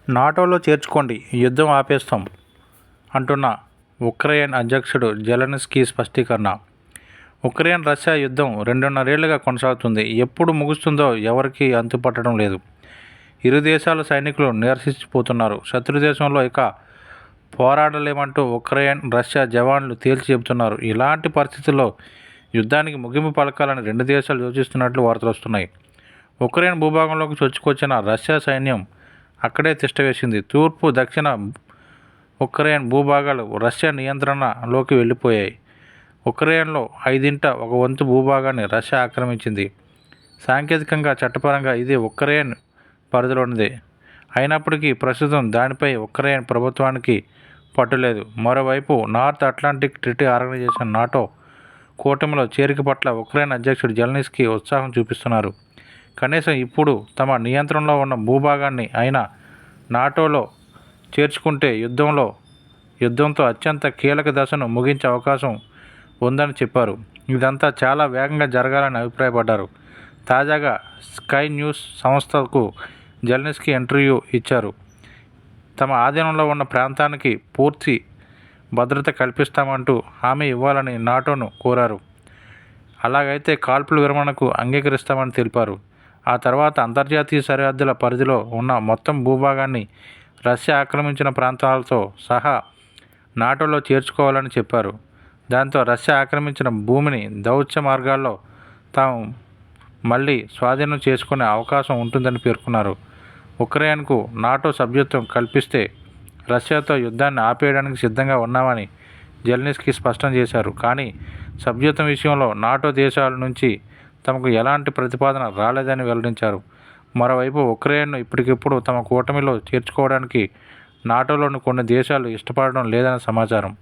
నాటోలో చేర్చుకోండి, యుద్ధం ఆపేస్తాం అంటున్న ఉక్రెయిన్ అధ్యక్షుడు జెలెన్స్కీ స్పష్టీకరణ. ఉక్రెయిన్ రష్యా యుద్ధం 2.5 ఏళ్లుగా కొనసాగుతుంది. ఎప్పుడు ముగుస్తుందో ఎవరికీ అంతుపట్టడం లేదు. ఇరు దేశాల సైనికులు నిరసించిపోతున్నారు. శత్రుదేశంలో ఇక పోరాడలేమంటూ ఉక్రెయిన్, రష్యా జవాన్లు తేల్చి చెబుతున్నారు. ఇలాంటి పరిస్థితుల్లో యుద్ధానికి ముగింపు పలకాలని రెండు దేశాలు యోచిస్తున్నట్లు వార్తలు వస్తున్నాయి. ఉక్రెయిన్ భూభాగంలోకి చొచ్చుకొచ్చిన రష్యా సైన్యం అక్కడే తిష్టవేసింది. తూర్పు, దక్షిణ ఉక్రెయిన్ భూభాగాలు రష్యా నియంత్రణలోకి వెళ్ళిపోయాయి. ఉక్రెయిన్లో 1/5 భూభాగాన్ని రష్యా ఆక్రమించింది. సాంకేతికంగా, చట్టపరంగా ఇది ఉక్రెయిన్ పరిధిలోనిదే. అయినప్పటికీ ప్రస్తుతం దానిపై ఉక్రెయిన్ ప్రభుత్వానికి పట్టులేదు. మరోవైపు North Atlantic Treaty Organisation NATO కూటమిలో చేరిక పట్ల ఉక్రెయిన్ అధ్యక్షుడు జెలెన్స్కీ ఉత్సాహం చూపిస్తున్నారు. కనీసం ఇప్పుడు తమ నియంత్రణలో ఉన్న భూభాగాన్ని అయినా నాటోలో చేర్చుకుంటే యుద్ధంతో అత్యంత కీలక దశను ముగించే అవకాశం ఉందని చెప్పారు. ఇదంతా చాలా వేగంగా జరగాలని అభిప్రాయపడ్డారు. తాజాగా స్కై న్యూస్ సంస్థకు జెలెన్స్కీ ఇంటర్వ్యూ ఇచ్చారు. తమ ఆధీనంలో ఉన్న ప్రాంతానికి పూర్తి భద్రత కల్పిస్తామంటూ హామీ ఇవ్వాలని నాటోను కోరారు. అలాగైతే కాల్పుల విరమణకు అంగీకరిస్తామని తెలిపారు. ఆ తర్వాత అంతర్జాతీయ సరిహద్దుల పరిధిలో ఉన్న మొత్తం భూభాగాన్ని రష్యా ఆక్రమించిన ప్రాంతాలతో సహా నాటోలో చేర్చుకోవాలని చెప్పారు. దాంతో రష్యా ఆక్రమించిన భూమిని దౌత్య మార్గాల్లో తాము మళ్లీ స్వాధీనం చేసుకునే అవకాశం ఉంటుందని పేర్కొన్నారు. ఉక్రెయిన్కు నాటో సభ్యత్వం కల్పిస్తే రష్యాతో యుద్ధాన్ని ఆపేయడానికి సిద్ధంగా ఉన్నామని జెలెన్స్కీ స్పష్టం చేశారు. కానీ సభ్యత్వం విషయంలో నాటో దేశాల నుంచి తమకు ఎలాంటి ప్రతిపాదన రాలేదని వెల్లడించారు. మరోవైపు ఉక్రెయిన్ను ఇప్పటికిప్పుడు తమ కూటమిలో చేర్చుకోవడానికి నాటోలోని కొన్ని దేశాలు ఇష్టపడడం లేదని సమాచారం.